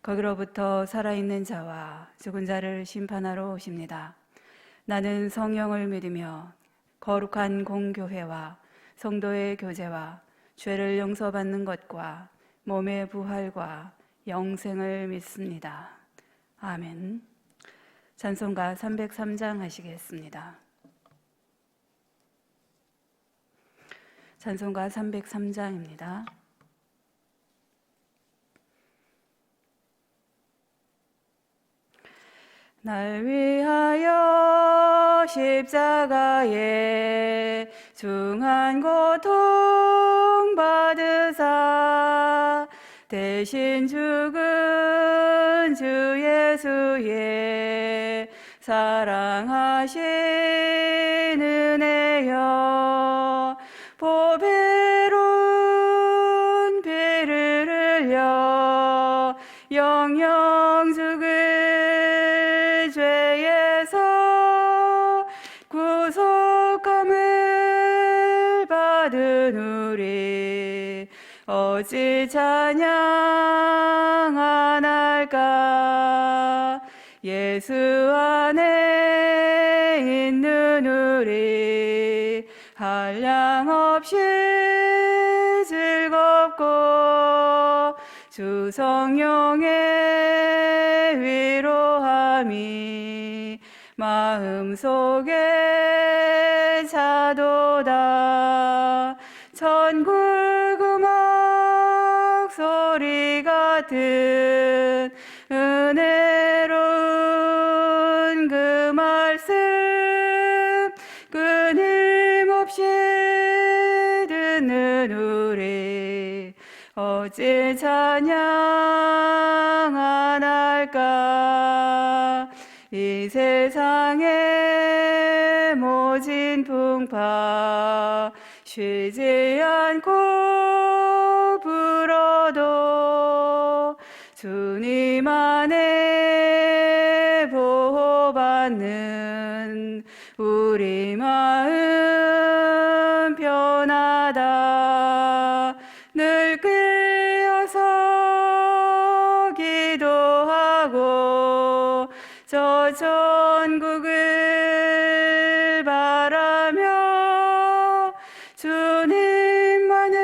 거기로부터 살아있는 자와 죽은 자를 심판하러 오십니다. 나는 성령을 믿으며 거룩한 공교회와 성도의 교제와 죄를 용서받는 것과 몸의 부활과 영생을 믿습니다. 아멘. 찬송가 303장 하시겠습니다. 찬송가 303장입니다. 날 위하여 십자가에 중한 고통 받으사 대신 죽은 주 예수의 사랑하신 은혜여 보배로운 피를 흘려 영영 죽을 죄에서 구속함을 받은 우리 어찌 찬양 안 할까. 예수 안에 있는 우리 한량없이 즐겁고 주 성령의 위로함이 마음속에 차도다. 천국 음악 소리 같은 은혜로운 그 말씀 끊임없이 듣는 우리 어찌 찬양 안 할까. 이 세상의 모진 풍파 쉬지 않고 불어도 주님 안에 보호받는 우리 마음 편하다. 늘 깨어서 기도하고 저 천국을 바라며 주님만을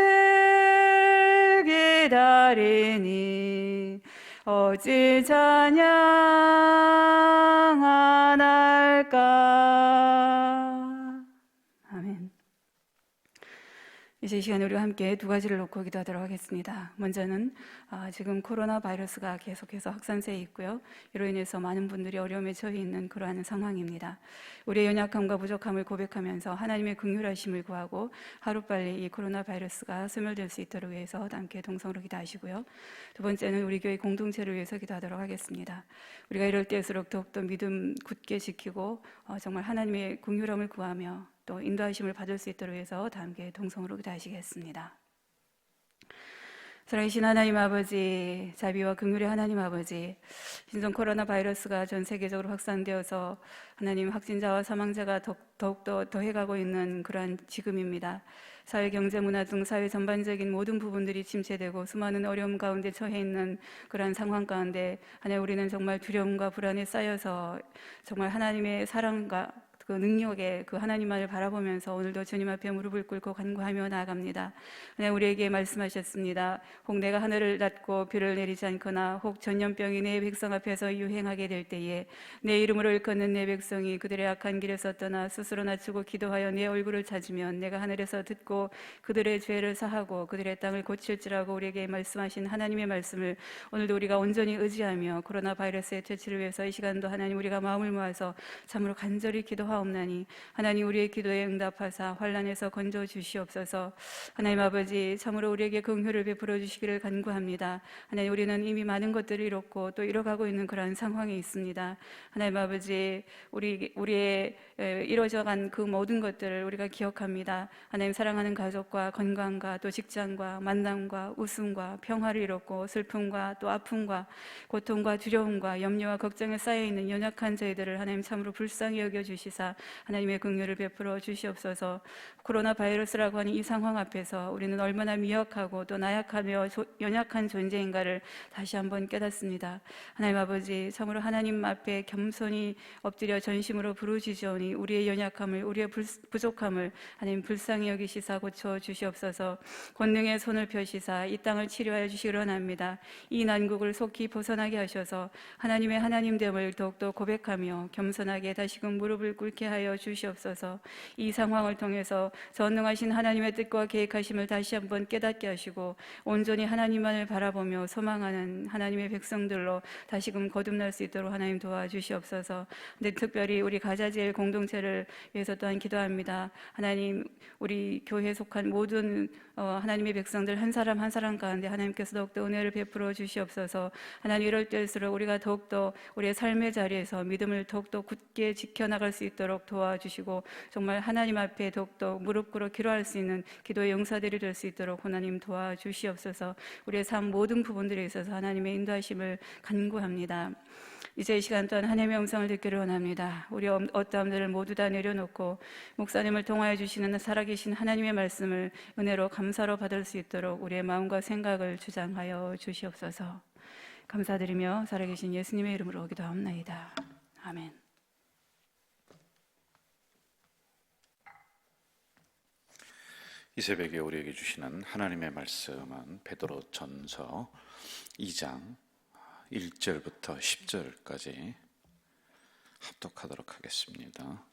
기다리니 어찌 찬양 안 할까. 아멘. 이제 이 시간에 우리가 함께 두 가지를 놓고 기도하도록 하겠습니다. 먼저는 지금 코로나 바이러스가 계속해서 확산세에 있고요. 이로 인해서 많은 분들이 어려움에 처해 있는 그러한 상황입니다. 우리의 연약함과 부족함을 고백하면서 하나님의 긍휼하심을 구하고 하루빨리 이 코로나 바이러스가 소멸될 수 있도록 위해서 함께 동성으로 기도하시고요. 두 번째는 우리 교회 공동체를 위해서 기도하도록 하겠습니다. 우리가 이럴 때일수록 더욱더 믿음 굳게 지키고 정말 하나님의 긍휼함을 구하며 또 인도하심을 받을 수 있도록 해서 다 함께 동성으로 기도하시겠습니다. 살아계신 하나님 아버지, 자비와 긍휼의 하나님 아버지, 신종 코로나 바이러스가 전 세계적으로 확산되어서 하나님 확진자와 사망자가 더욱더 더해가고 있는 그러한 지금입니다. 사회, 경제, 문화 등 사회 전반적인 모든 부분들이 침체되고 수많은 어려움 가운데 처해 있는 그러한 상황 가운데 하나님 우리는 정말 두려움과 불안에 쌓여서 정말 하나님의 사랑과 그 능력에 그 하나님만을 바라보면서 오늘도 주님 앞에 무릎을 꿇고 간구하며 나아갑니다. 하나님 우리에게 말씀하셨습니다. 혹 내가 하늘을 닫고 비를 내리지 않거나 혹 전염병이 내 백성 앞에서 유행하게 될 때에 내 이름으로 일컫는 내 백성이 그들의 악한 길에서 떠나 스스로 낮추고 기도하여 내 얼굴을 찾으면 내가 하늘에서 듣고 그들의 죄를 사하고 그들의 땅을 고칠지라고 우리에게 말씀하신 하나님의 말씀을 오늘도 우리가 온전히 의지하며 코로나 바이러스의 퇴치를 위해서 이 시간도 하나님 우리가 마음을 모아서 참으로 간절히 기도하옵나니 하나님 우리의 기도에 응답하사 환난에서 건져 주시옵소서. 하나님 아버지 참으로 우리에게 긍휼을 베풀어 주시기를 간구합니다. 하나님 우리는 이미 많은 것들을 이뤘고 또 이뤄가고 있는 그러한 상황에 있습니다. 하나님 아버지 우리의 이루어져간 그 모든 것들을 우리가 기억합니다. 하나님 사랑하는 가족과 건강과 또 직장과 만남과 웃음과 평화를 이뤘고 슬픔과 또 아픔과 고통과 두려움과 염려와 걱정에 쌓여있는 연약한 저희들을 하나님 참으로 불쌍히 여겨주시사 주시사 하나님의 긍휼을 베풀어 주시옵소서. 코로나 바이러스라고 하는 이 상황 앞에서 우리는 얼마나 미약하고 또 나약하며 연약한 존재인가를 다시 한번 깨닫습니다. 하나님 아버지, 참으로 하나님 앞에 겸손히 엎드려 전심으로 부르짖으오니 우리의 연약함을, 우리의 부족함을 하나님 불쌍히 여기시사 고쳐 주시옵소서. 권능의 손을 펴시사 이 땅을 치료하여 주시기 원합니다. 이 난국을 속히 벗어나게 하셔서 하나님의 하나님됨을 더욱더 고백하며 겸손하게 다시금 무릎을 꿇게 하여 주시옵소서. 이 상황을 통해서 전능하신 하나님의 뜻과 계획하심을 다시 한번 깨닫게 하시고 온전히 하나님만을 바라보며 소망하는 하나님의 백성들로 다시금 거듭날 수 있도록 하나님 도와주시옵소서. 근데 특별히 우리 가자지엘 공동체를 위해서 또한 기도합니다. 하나님, 우리 교회에 속한 모든 하나님의 백성들 한 사람 한 사람 가운데 하나님께서 더욱더 은혜를 베풀어 주시옵소서. 하나님, 이럴 때일수록 우리가 더욱더 우리의 삶의 자리에서 믿음을 더욱더 굳게 지켜나갈 수 있도록 도와주시고 정말 하나님 앞에 더욱더 무릎 꿇어 기도할 수 있는 기도의 용사들이 될 수 있도록 하나님 도와주시옵소서. 우리의 삶 모든 부분들에 있어서 하나님의 인도하심을 간구합니다. 이제 이 시간 또한 하나님의 음성을 듣기를 원합니다. 우리 어떠함들을 모두 다 내려놓고 목사님을 통하여 주시는 살아계신 하나님의 말씀을 은혜로 감사로 받을 수 있도록 우리의 마음과 생각을 주장하여 주시옵소서. 감사드리며 살아계신 예수님의 이름으로 기도합나이다. 아멘. 이 새벽에 우리에게 주시는 하나님의 말씀은 베드로전서 2장 1절부터 10절까지 합독하도록 하겠습니다.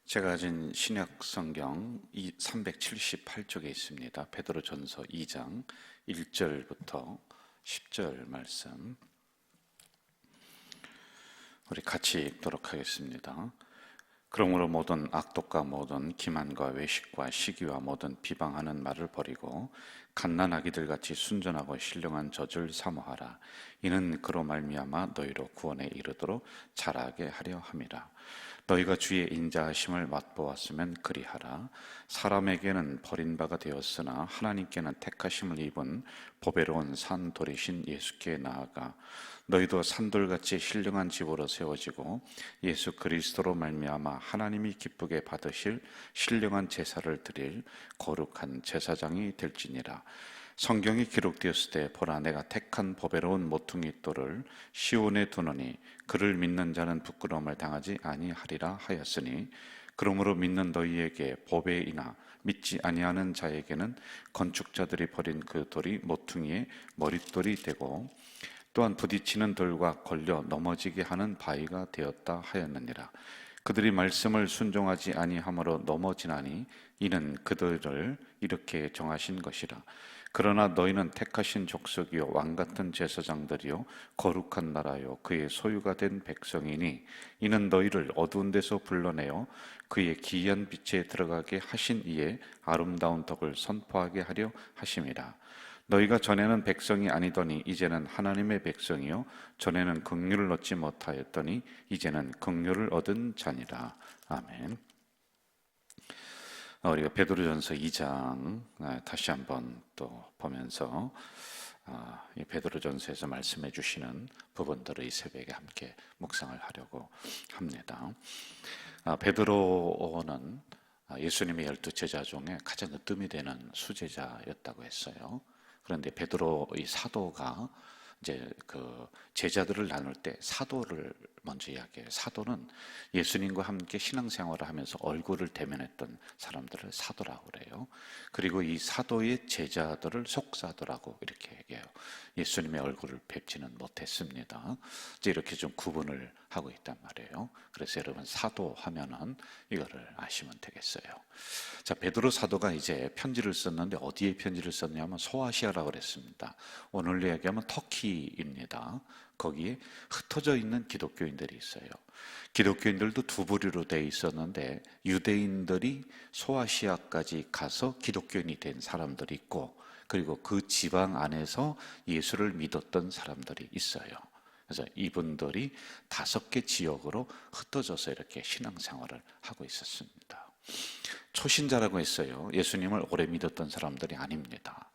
제가 가진 신약 성경 378쪽에 있습니다. 베드로전서 2장 1절부터 10절 말씀 우리 같이 읽도록 하겠습니다. 그러므로 모든 악독과 모든 기만과 외식과 시기와 모든 비방하는 말을 버리고 갓난아기들 같이 순전하고 신령한 젖을 사모하라. 이는 그로 말미암아 너희로 구원에 이르도록 자라게 하려 함이라. 너희가 주의 인자하심을 맛보았으면 그리하라. 사람에게는 버린 바가 되었으나 하나님께는 택하심을 입은 보배로운 산돌이신 예수께 나아가 너희도 산돌같이 신령한 집으로 세워지고 예수 그리스도로 말미암아 하나님이 기쁘게 받으실 신령한 제사를 드릴 거룩한 제사장이 될지니라. 성경이 기록되었을 때 보라 내가 택한 보배로운 모퉁이 돌을 시온에 두노니 그를 믿는 자는 부끄러움을 당하지 아니하리라 하였으니 그러므로 믿는 너희에게 보배이나 믿지 아니하는 자에게는 건축자들이 버린 그 돌이 모퉁이의 머릿돌이 되고 또한 부딪히는 돌과 걸려 넘어지게 하는 바위가 되었다 하였느니라. 그들이 말씀을 순종하지 아니함으로 넘어지나니 이는 그들을 이렇게 정하신 것이라. 그러나 너희는 택하신 족속이요 왕같은 제사장들이요 거룩한 나라요 그의 소유가 된 백성이니 이는 너희를 어두운 데서 불러내어 그의 기이한 빛에 들어가게 하신 이의 아름다운 덕을 선포하게 하려 하심이라. 너희가 전에는 백성이 아니더니 이제는 하나님의 백성이요 전에는 긍휼을 얻지 못하였더니 이제는 긍휼을 얻은 자니라. 아멘. 우리가 베드로전서 2장 다시 한번 또 보면서 이 베드로전서에서 말씀해 주시는 부분들을 이 새벽에 함께 묵상을 하려고 합니다. 베드로는 예수님의 12제자 중에 가장 으뜸이 되는 수제자였다고 했어요. 그런데 베드로 이 사도가 이제 그 제자들을 나눌 때 사도를 먼저 이야기해요. 사도는 예수님과 함께 신앙생활을 하면서 얼굴을 대면했던 사람들을 사도라고 그래요. 그리고 이 사도의 제자들을 속사도라고 이렇게 얘기해요. 예수님의 얼굴을 뵙지는 못했습니다. 이제 이렇게 좀 구분을 하고 있단 말이에요. 그래서 여러분 사도 하면은 이거를 아시면 되겠어요. 자, 베드로 사도가 이제 편지를 썼는데 어디에 편지를 썼냐면 소아시아라고 그랬습니다. 오늘로 얘기하면 터키입니다. 거기에 흩어져 있는 기독교인들이 있어요. 기독교인들도 두 부류로 되어 있었는데 유대인들이 소아시아까지 가서 기독교인이 된 사람들이 있고 그리고 그 지방 안에서 예수를 믿었던 사람들이 있어요. 그래서 이분들이 5개 지역으로 흩어져서 이렇게 신앙생활을 하고 있었습니다. 초신자라고 했어요. 예수님을 오래 믿었던 사람들이 아닙니다.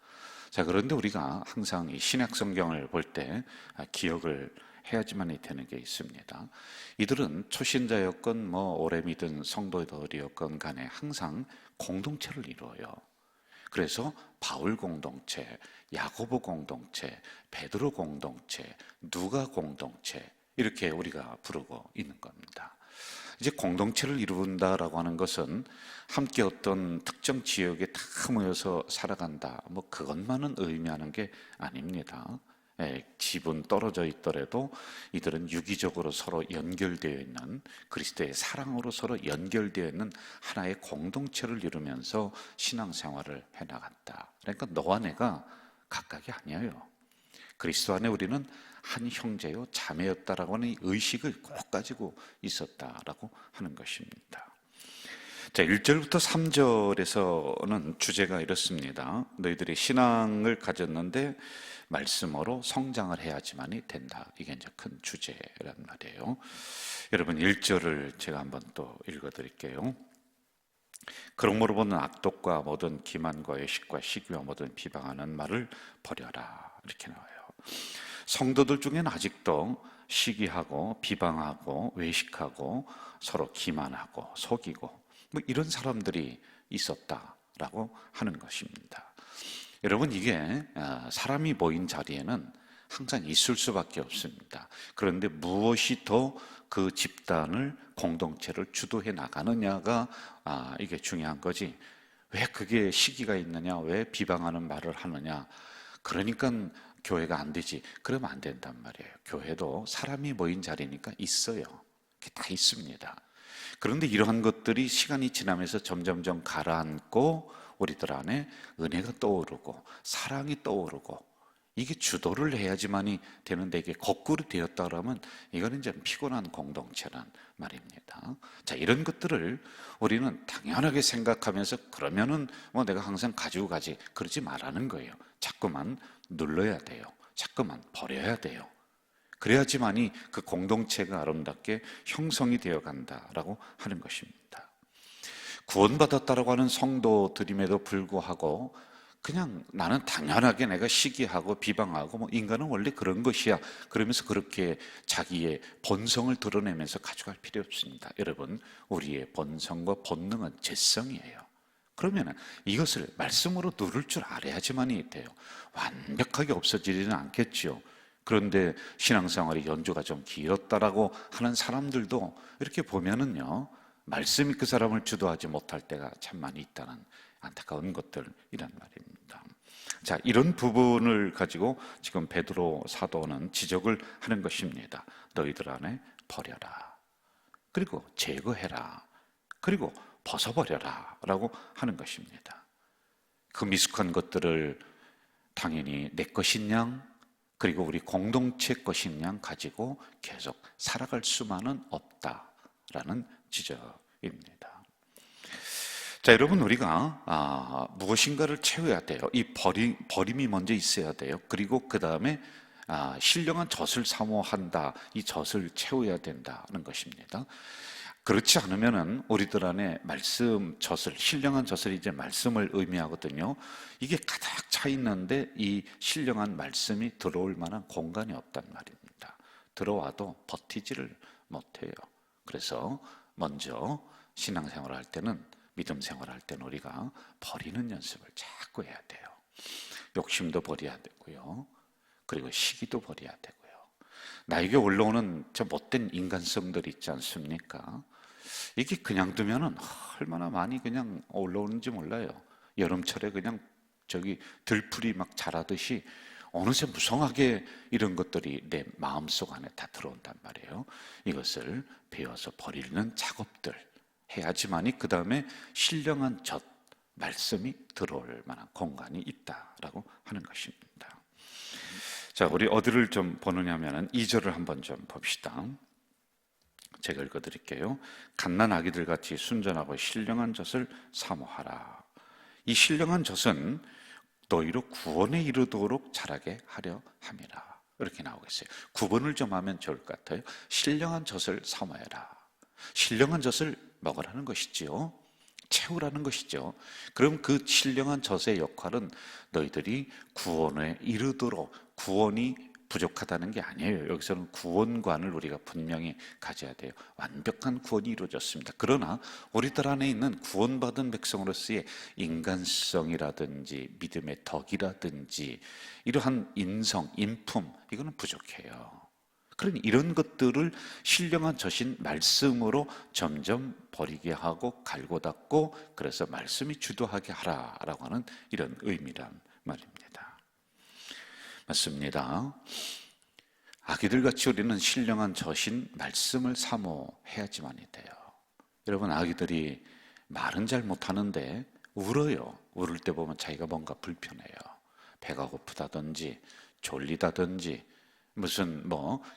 자, 그런데 우리가 항상 이 신약 성경을 볼 때 기억을 해야지만이 되는 게 있습니다. 이들은 초신자였건 오래 믿은 성도들이었건 간에 항상 공동체를 이루어요. 그래서 바울 공동체, 야고보 공동체, 베드로 공동체, 누가 공동체 이렇게 우리가 부르고 있는 겁니다. 이제 공동체를 이룬다라고 하는 것은 함께 어떤 특정 지역에 다 모여서 살아간다, 그것만은 의미하는 게 아닙니다. 집은 떨어져 있더라도 이들은 유기적으로 서로 연결되어 있는, 그리스도의 사랑으로 서로 연결되어 있는 하나의 공동체를 이루면서 신앙생활을 해나갔다. 그러니까 너와 내가 각각이 아니에요. 그리스도 안에 우리는 한 형제요 자매였다라고 하는 이 의식을 꼭 가지고 있었다라고 하는 것입니다. 자, 1절부터 3절에서는 주제가 이렇습니다. 너희들이 신앙을 가졌는데 말씀으로 성장을 해야지만이 된다. 이게 이제 큰 주제란 말이에요. 여러분 1절을 제가 한번 또 읽어드릴게요. 그러므로 보는 악독과 모든 기만과 외식과 시기와 모든 비방하는 말을 버려라. 이렇게 나와요. 성도들 중에는 아직도 시기하고 비방하고 외식하고 서로 기만하고 속이고 이런 사람들이 있었다라고 하는 것입니다. 여러분 이게 사람이 모인 자리에는 항상 있을 수밖에 없습니다. 그런데 무엇이 더 그 집단을 공동체를 주도해 나가느냐가 이게 중요한 거지. 왜 그게 시기가 있느냐, 왜 비방하는 말을 하느냐, 그러니까 교회가 안 되지, 그러면 안 된단 말이에요. 교회도 사람이 모인 자리니까 있어요. 그게 다 있습니다. 그런데 이러한 것들이 시간이 지나면서 점점점 가라앉고 우리들 안에 은혜가 떠오르고 사랑이 떠오르고 이게 주도를 해야지만이 되는데, 이게 거꾸로 되었다 그러면 이거는 이제 피곤한 공동체란 말입니다. 자, 이런 것들을 우리는 당연하게 생각하면서 그러면은 내가 항상 가지고 가지, 그러지 말라는 거예요. 자꾸만 눌러야 돼요. 자꾸만 버려야 돼요. 그래야지만이 그 공동체가 아름답게 형성이 되어 간다라고 하는 것입니다. 구원받았다라고 하는 성도들임에도 불구하고 그냥 나는 당연하게 내가 시기하고 비방하고 인간은 원래 그런 것이야, 그러면서 그렇게 자기의 본성을 드러내면서 가져갈 필요 없습니다. 여러분, 우리의 본성과 본능은 죄성이에요. 그러면 이것을 말씀으로 누를 줄 알아야지만이 돼요. 완벽하게 없어지지는 않겠죠. 그런데 신앙생활이 연주가 좀 길었다라고 하는 사람들도 이렇게 보면은요, 말씀이 그 사람을 주도하지 못할 때가 참 많이 있다는 안타까운 것들이란 말입니다. 자, 이런 부분을 가지고 지금 베드로 사도는 지적을 하는 것입니다. 너희들 안에 버려라, 그리고 제거해라, 그리고 벗어버려라 라고 하는 것입니다. 그 미숙한 것들을 당연히 내 것인 양, 그리고 우리 공동체 것인 양 가지고 계속 살아갈 수만은 없다라는 지적입니다. 자, 여러분, 우리가 무엇인가를 채워야 돼요. 이 버림이 먼저 있어야 돼요. 그리고 그 다음에 신령한 젖을 사모한다. 이 젖을 채워야 된다는 것입니다. 그렇지 않으면은 우리들 안에 말씀 젖을, 신령한 젖을 이제 말씀을 의미하거든요. 이게 가득 차 있는데 이 신령한 말씀이 들어올 만한 공간이 없단 말입니다. 들어와도 버티지를 못해요. 그래서 먼저 신앙생활 할 때는, 믿음 생활 할 때는 우리가 버리는 연습을 자꾸 해야 돼요. 욕심도 버려야 되고요. 그리고 시기도 버려야 되고요. 나에게 올라오는 저 못된 인간성들 있지 않습니까? 이게 그냥 두면은 얼마나 많이 그냥 올라오는지 몰라요. 여름철에 그냥 들풀이 막 자라듯이 어느새 무성하게 이런 것들이 내 마음속 안에 다 들어온단 말이에요. 이것을 배워서 버리는 작업들 해야지만이 그 다음에 신령한 젖, 말씀이 들어올 만한 공간이 있다라고 하는 것입니다. 자, 우리 어디를 좀 보느냐면은 2절을 한번 좀 봅시다. 제가 읽어드릴게요. 갓난 아기들 같이 순전하고 신령한 젖을 사모하라. 이 신령한 젖은 너희로 구원에 이르도록 자라게 하려 함이라. 이렇게 나오겠어요. 구분을 좀 하면 좋을 것 같아요. 신령한 젖을 사모해라. 신령한 젖을 먹으라는 것이지요. 채우라는 것이죠. 그럼 그 신령한 젖의 역할은 너희들이 구원에 이르도록, 구원이 부족하다는 게 아니에요. 여기서는 구원관을 우리가 분명히 가져야 돼요. 완벽한 구원이 이루어졌습니다. 그러나 우리들 안에 있는 구원받은 백성으로서의 인간성이라든지 믿음의 덕이라든지 이러한 인성, 인품, 이거는 부족해요. 그러니 이런 것들을 신령한 저신 말씀으로 점점 버리게 하고 갈고 닦고, 그래서 말씀이 주도하게 하라라고 하는 이런 의미란 말입니다. 맞습니다. 아기들같이 우리는 신령한 저신 말씀을 사모해야지만이 돼요. 여러분, 아기들이 말은 잘 못하는데 울어요. 울을 때 보면 자기가 뭔가 불편해요. 배가 고프다든지 졸리다든지 무슨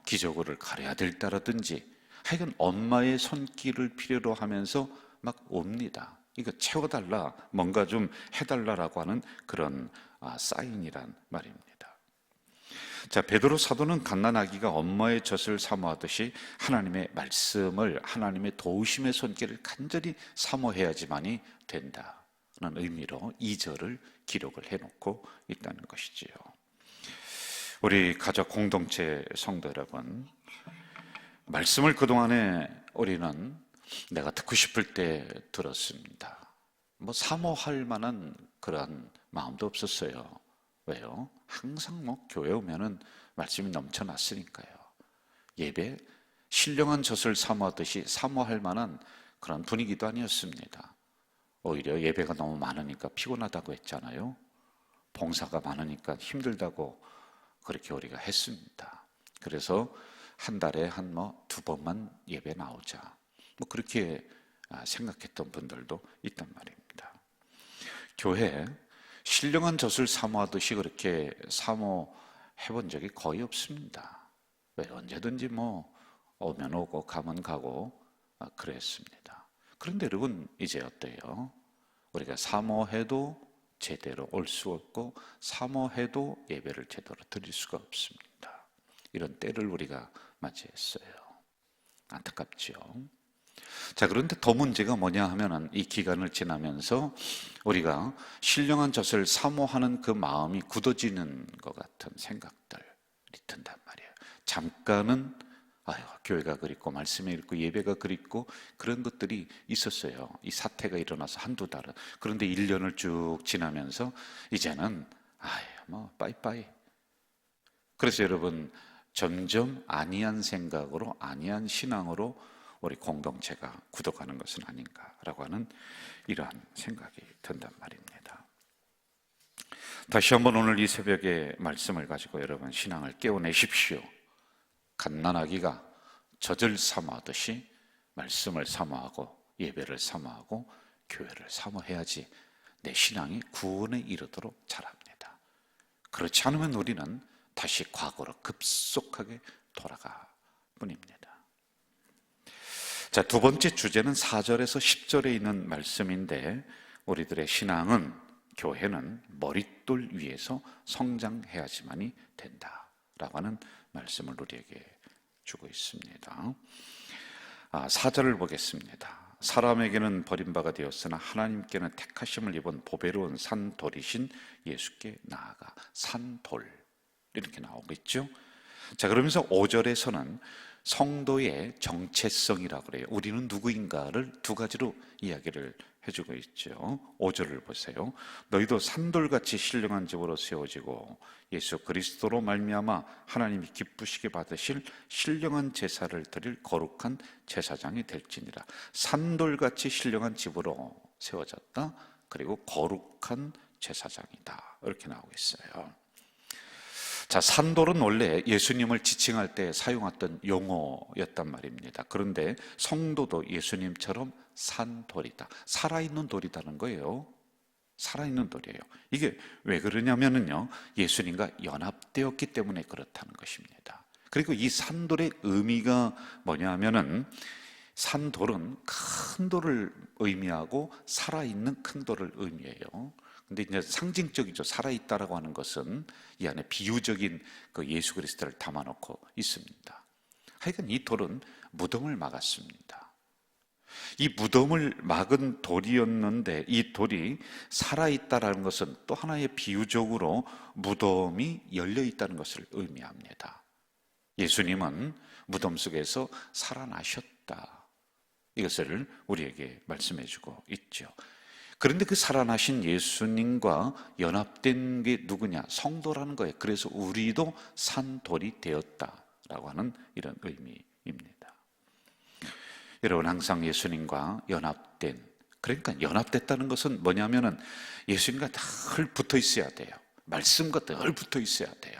기저귀를 가려야 될 때라든지, 하여간 엄마의 손길을 필요로 하면서 막 옵니다. 이거 채워달라, 뭔가 좀 해달라라고 하는 그런 사인이란 말입니다. 자, 베드로 사도는 갓난아기가 엄마의 젖을 사모하듯이 하나님의 말씀을, 하나님의 도우심의 손길을 간절히 사모해야지만이 된다는 의미로 2절을 기록을 해놓고 있다는 것이지요. 우리 가족 공동체 성도 여러분, 말씀을 그동안에 우리는 내가 듣고 싶을 때 들었습니다. 사모할 만한 그런 마음도 없었어요. 왜요? 항상 교회 오면은 말씀이 넘쳐났으니까요. 예배, 신령한 젖을 사모하듯이 사모할 만한 그런 분위기도 아니었습니다. 오히려 예배가 너무 많으니까 피곤하다고 했잖아요. 봉사가 많으니까 힘들다고 그렇게 우리가 했습니다. 그래서 한 달에 한 2번만 예배 나오자, 그렇게 생각했던 분들도 있단 말입니다. 교회 신령한 젖을 사모하듯이 그렇게 사모해 본 적이 거의 없습니다. 왜? 언제든지 오면 오고 가면 가고 그랬습니다. 그런데 여러분, 이제 어때요? 우리가 사모해도 제대로 올 수 없고 사모해도 예배를 제대로 드릴 수가 없습니다. 이런 때를 우리가 맞이했어요. 안타깝죠. 자, 그런데 더 문제가 뭐냐 하면은 이 기간을 지나면서 우리가 신령한 젖을 사모하는 그 마음이 굳어지는 것 같은 생각들이 든단 말이에요. 잠깐은 교회가 그립고 말씀이 그립고 예배가 그립고 그런 것들이 있었어요. 이 사태가 일어나서 한두 달은. 그런데 1년을 쭉 지나면서 이제는 빠이빠이. 그래서 여러분, 점점 아니한 생각으로, 아니한 신앙으로 우리 공동체가 굳어가는 것은 아닌가라고 하는 이러한 생각이 든단 말입니다. 다시 한번 오늘 이 새벽에 말씀을 가지고 여러분 신앙을 깨워내십시오. 갓난아기가 젖을 사모하듯이 말씀을 사모하고 예배를 사모하고 교회를 사모해야지 내 신앙이 구원에 이르도록 자랍니다. 그렇지 않으면 우리는 다시 과거로 급속하게 돌아가 뿐입니다. 자, 두 번째 주제는 4절에서 10절에 있는 말씀인데, 우리들의 신앙은, 교회는 머릿돌 위에서 성장해야지만이 된다라고 하는 말씀을 우리에게 주고 있습니다. 4절을 보겠습니다. 사람에게는 버림바가 되었으나 하나님께는 택하심을 입은 보배로운 산돌이신 예수께 나아가. 산돌, 이렇게 나오고 있죠. 자, 그러면서 5절에서는 성도의 정체성이라고 그래요. 우리는 누구인가를 두 가지로 이야기를 해주고 있죠. 5절을 보세요. 너희도 산돌같이 신령한 집으로 세워지고 예수 그리스도로 말미암아 하나님이 기쁘시게 받으실 신령한 제사를 드릴 거룩한 제사장이 될지니라. 산돌같이 신령한 집으로 세워졌다. 그리고 거룩한 제사장이다. 이렇게 나오고 있어요. 자, 산돌은 원래 예수님을 지칭할 때 사용했던 용어였단 말입니다. 그런데 성도도 예수님처럼 산돌이다, 살아있는 돌이다는 거예요. 살아있는 돌이에요. 이게 왜 그러냐면요, 예수님과 연합되었기 때문에 그렇다는 것입니다. 그리고 이 산돌의 의미가 뭐냐 하면은, 산돌은 큰 돌을 의미하고 살아있는 큰 돌을 의미해요. 근데 이제 상징적이죠. 살아있다라고 하는 것은 이 안에 비유적인 그 예수 그리스도를 담아놓고 있습니다. 하여간 이 돌은 무덤을 막았습니다. 이 무덤을 막은 돌이었는데 이 돌이 살아있다라는 것은 또 하나의 비유적으로 무덤이 열려있다는 것을 의미합니다. 예수님은 무덤 속에서 살아나셨다. 이것을 우리에게 말씀해 주고 있죠. 그런데 그 살아나신 예수님과 연합된 게 누구냐? 성도라는 거예요. 그래서 우리도 산돌이 되었다라고 하는 이런 의미입니다. 여러분, 항상 예수님과 연합된, 그러니까 연합됐다는 것은 뭐냐면은 예수님과 늘 붙어 있어야 돼요. 말씀과 늘 붙어 있어야 돼요.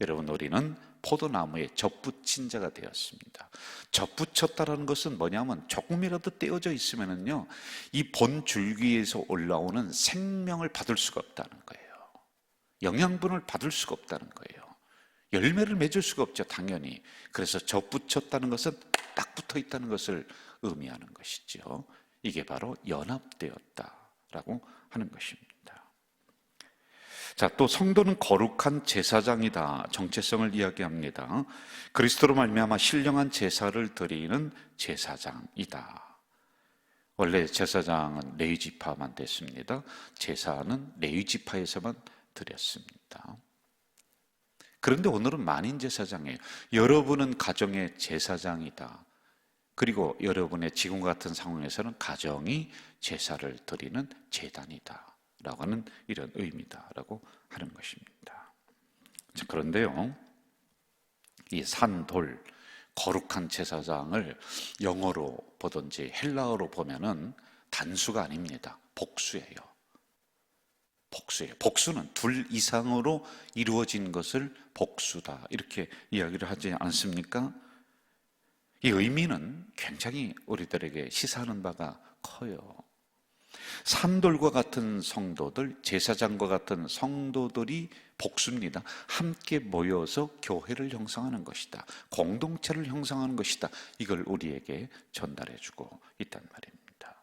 여러분, 우리는 포도나무에 접붙인 자가 되었습니다. 접붙였다라는 것은 뭐냐면 조금이라도 떼어져 있으면은요, 이 본 줄기에서 올라오는 생명을 받을 수가 없다는 거예요. 영양분을 받을 수가 없다는 거예요. 열매를 맺을 수가 없죠, 당연히. 그래서 접붙였다는 것은 딱 붙어 있다는 것을 의미하는 것이죠. 이게 바로 연합되었다라고 하는 것입니다. 자, 또 성도는 거룩한 제사장이다. 정체성을 이야기합니다. 그리스도로 말미암아 신령한 제사를 드리는 제사장이다. 원래 제사장은 레위 지파만 됐습니다. 제사는 레위 지파에서만 드렸습니다. 그런데 오늘은 만인 제사장이에요. 여러분은 가정의 제사장이다. 그리고 여러분의 지금 같은 상황에서는 가정이 제사를 드리는 제단이다 라고 하는 이런 의미다라고 하는 것입니다. 자, 그런데요, 이 산돌, 거룩한 제사장을 영어로 보든지 헬라어로 보면은 단수가 아닙니다. 복수예요. 복수예요. 복수는 둘 이상으로 이루어진 것을 복수다, 이렇게 이야기를 하지 않습니까? 이 의미는 굉장히 우리들에게 시사하는 바가 커요. 산돌과 같은 성도들, 제사장과 같은 성도들이 복수입니다. 함께 모여서 교회를 형성하는 것이다. 공동체를 형성하는 것이다. 이걸 우리에게 전달해주고 있단 말입니다.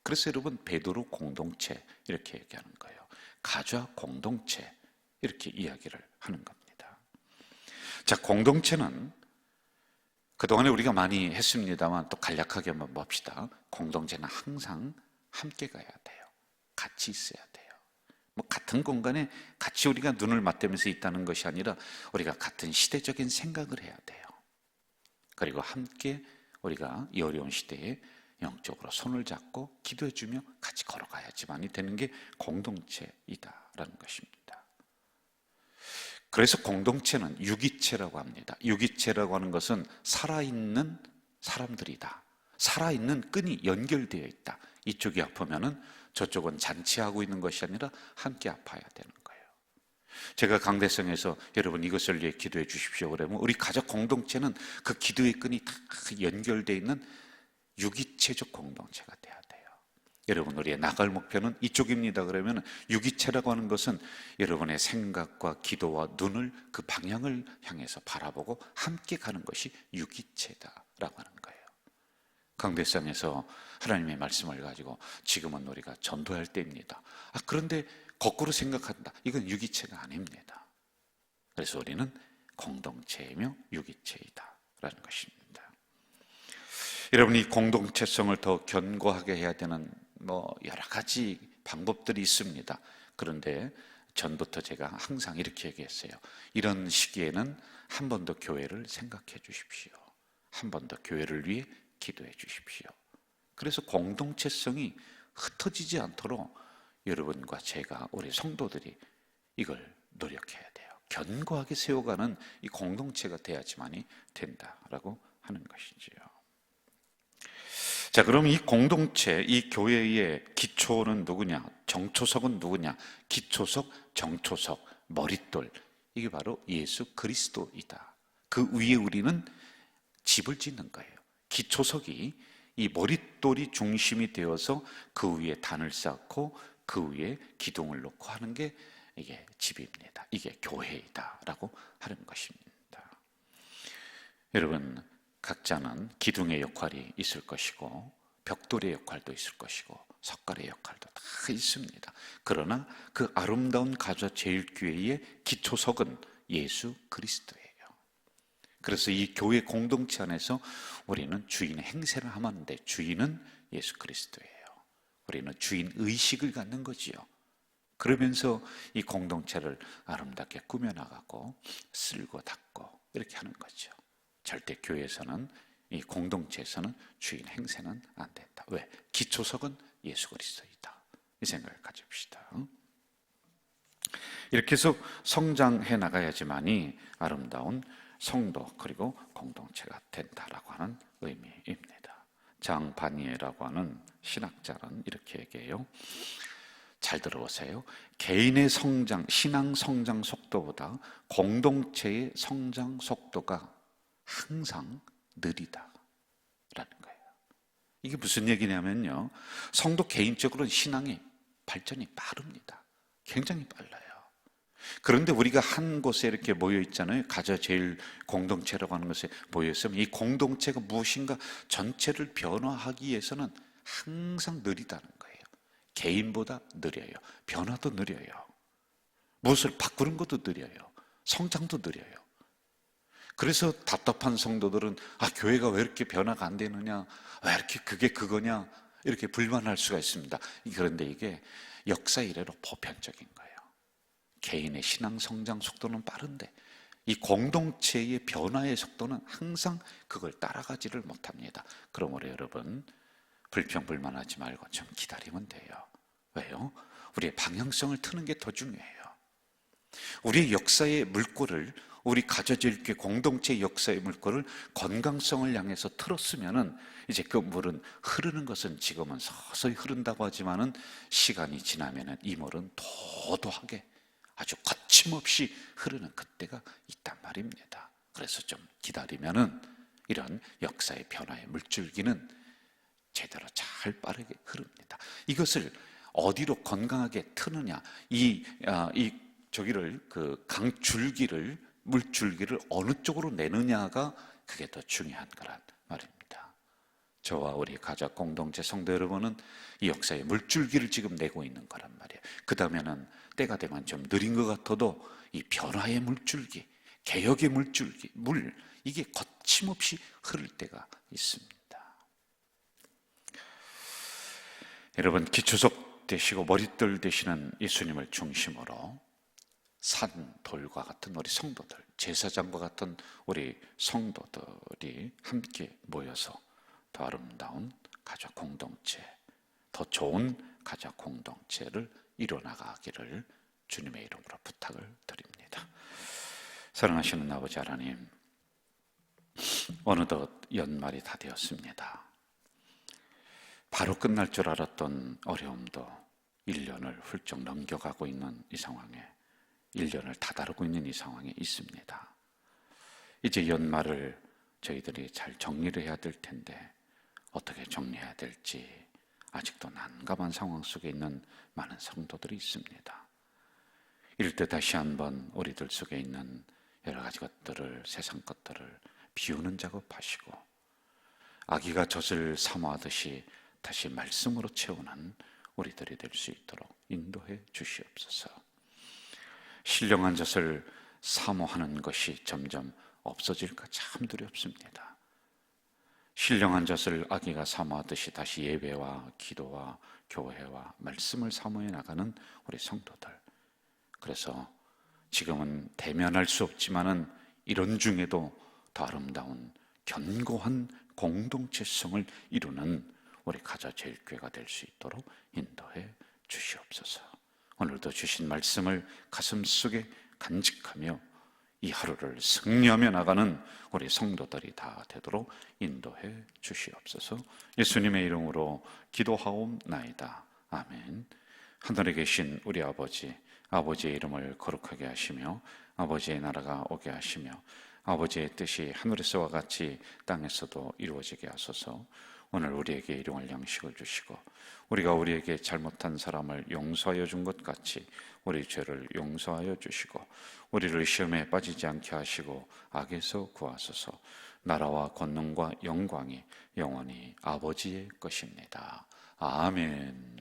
그래서 여러분, 베드로 공동체 이렇게 얘기하는 거예요. 가좌 공동체 이렇게 이야기를 하는 겁니다. 자, 공동체는 그동안에 우리가 많이 했습니다만 또 간략하게 한번 봅시다. 공동체는 항상 함께 가야 돼요. 같이 있어야 돼요. 뭐 같은 공간에 같이 우리가 눈을 맞대면서 있다는 것이 아니라 우리가 같은 시대적인 생각을 해야 돼요. 그리고 함께 우리가 이 어려운 시대에 영적으로 손을 잡고 기도해주며 같이 걸어가야지만이 되는 게 공동체이다라는 것입니다. 그래서 공동체는 유기체라고 합니다. 유기체라고 하는 것은 살아있는 사람들이다. 살아있는 끈이 연결되어 있다. 이쪽이 아프면은 저쪽은 잔치하고 있는 것이 아니라 함께 아파야 되는 거예요. 제가 강대성에서 여러분 이것을 위해 기도해 주십시오 그러면 우리 가족 공동체는 그 기도의 끈이 다 연결되어 있는 유기체적 공동체가 돼야 돼요. 여러분, 우리의 나갈 목표는 이쪽입니다 그러면 유기체라고 하는 것은 여러분의 생각과 기도와 눈을 그 방향을 향해서 바라보고 함께 가는 것이 유기체다라고 하는 거예요. 강대상에서 하나님의 말씀을 가지고 지금은 우리가 전도할 때입니다. 그런데 거꾸로 생각한다. 이건 유기체가 아닙니다. 그래서 우리는 공동체이며 유기체이다라는 것입니다. 여러분, 이 공동체성을 더 견고하게 해야 되는 여러 가지 방법들이 있습니다. 그런데 전부터 제가 항상 이렇게 얘기했어요. 이런 시기에는 한 번 더 교회를 생각해 주십시오. 한 번 더 교회를 위해 기도해 주십시오. 그래서 공동체성이 흩어지지 않도록 여러분과 제가, 우리 성도들이 이걸 노력해야 돼요. 견고하게 세워가는 이 공동체가 돼야지만이 된다라고 하는 것이지요. 자, 그럼 이 공동체, 이 교회의 기초는 누구냐? 정초석은 누구냐? 기초석, 정초석, 머릿돌. 이게 바로 예수 그리스도이다. 그 위에 우리는 집을 짓는 거예요. 기초석이 이 머릿돌이 중심이 되어서 그 위에 단을 쌓고 그 위에 기둥을 놓고 하는 게 이게 집입니다. 이게 교회이다라고 하는 것입니다. 여러분, 각자는 기둥의 역할이 있을 것이고 벽돌의 역할도 있을 것이고 석갈의 역할도 다 있습니다. 그러나 그 아름다운 가좌 제일교회의 기초석은 예수 그리스도예요. 그래서 이 교회 공동체 안에서 우리는 주인의 행세를 하면 안 돼. 주인은 예수 그리스도예요. 우리는 주인 의식을 갖는 거지요. 그러면서 이 공동체를 아름답게 꾸며나가고 쓸고 닦고 이렇게 하는 거죠. 절대 교회에서는, 이 공동체에서는 주인 행세는 안 된다. 왜? 기초석은 예수 그리스도이다. 이 생각을 가집시다. 이렇게 해서 성장해 나가야지만이 아름다운 성도 그리고 공동체가 된다라고 하는 의미입니다. 장바니에라고 하는 신학자는 이렇게 얘기해요. 잘 들어보세요. 개인의 성장, 신앙 성장 속도보다 공동체의 성장 속도가 항상 느리다라는 거예요. 이게 무슨 얘기냐면요, 성도 개인적으로는 신앙의 발전이 빠릅니다. 굉장히 빨라요. 그런데 우리가 한 곳에 이렇게 모여 있잖아요. 가져 제일 공동체라고 하는 것에 모여 있으면 이 공동체가 무엇인가 전체를 변화하기 위해서는 항상 느리다는 거예요. 개인보다 느려요. 변화도 느려요. 무엇을 바꾸는 것도 느려요. 성장도 느려요. 그래서 답답한 성도들은 교회가 왜 이렇게 변화가 안 되느냐, 왜 이렇게 그게 그거냐, 이렇게 불만할 수가 있습니다. 그런데 이게 역사 이래로 보편적인 거예요. 개인의 신앙 성장 속도는 빠른데 이 공동체의 변화의 속도는 항상 그걸 따라가지를 못합니다. 그러므로 여러분, 불평불만하지 말고 좀 기다리면 돼요. 왜요? 우리의 방향성을 트는 게 더 중요해요. 우리의 역사의 물꼬를, 우리 가져질 게 공동체의 역사의 물꼬를 건강성을 향해서 틀었으면은 이제 그 물은 흐르는 것은 지금은 서서히 흐른다고 하지만은 시간이 지나면은 이 물은 도도하게 아주 거침없이 흐르는 그때가 있단 말입니다. 그래서 좀 기다리면은 이런 역사의 변화의 물줄기는 제대로 잘 빠르게 흐릅니다. 이것을 어디로 건강하게 트느냐, 그 강줄기를, 물줄기를 어느 쪽으로 내느냐가 그게 더 중요한 거란 말입니다. 저와 우리 가족 공동체 성도 여러분은 이 역사의 물줄기를 지금 내고 있는 거란 말이에요. 그 다음에는 때가 되면 좀 느린 것 같아도 이 변화의 물줄기, 개혁의 물줄기, 이게 거침없이 흐를 때가 있습니다. 여러분, 기초석 되시고 머릿돌 되시는 예수님을 중심으로 산 돌과 같은 우리 성도들, 제사장과 같은 우리 성도들이 함께 모여서 더 아름다운 가족 공동체, 더 좋은 가족 공동체를 이뤄나가기를 주님의 이름으로 부탁을 드립니다. 사랑하시는 아버지 하나님, 어느덧 연말이 다 되었습니다. 바로 끝날 줄 알았던 어려움도 1년을 훌쩍 넘겨가고 있는 이 상황에, 1년을 다다르고 있는 이 상황에 있습니다. 이제 연말을 저희들이 잘 정리를 해야 될 텐데 어떻게 정리해야 될지 아직도 난감한 상황 속에 있는 많은 성도들이 있습니다. 이럴 때 다시 한번 우리들 속에 있는 여러 가지 것들을, 세상 것들을 비우는 작업하시고 아기가 젖을 사모하듯이 다시 말씀으로 채우는 우리들이 될 수 있도록 인도해 주시옵소서. 신령한 젖을 사모하는 것이 점점 없어질까 참 두렵습니다. 신령한 젖을 아기가 사모하듯이 다시 예배와 기도와 교회와 말씀을 사모해 나가는 우리 성도들, 그래서 지금은 대면할 수 없지만은 이런 중에도 더 아름다운 견고한 공동체성을 이루는 우리 가자제일교회가 될 수 있도록 인도해 주시옵소서. 오늘도 주신 말씀을 가슴속에 간직하며 이 하루를 승리하며 나가는 우리 성도들이 다 되도록 인도해 주시옵소서. 예수님의 이름으로 기도하옵나이다. 아멘. 하늘에 계신 우리 아버지, 아버지의 이름을 거룩하게 하시며 아버지의 나라가 오게 하시며 아버지의 뜻이 하늘에서와 같이 땅에서도 이루어지게 하소서. 오늘 우리에게 일용할 양식을 주시고 우리가 우리에게 잘못한 사람을 용서하여 준 것 같이 우리 죄를 용서하여 주시고 우리를 시험에 빠지지 않게 하시고 악에서 구하소서. 나라와 권능과 영광이 영원히 아버지의 것입니다. 아멘.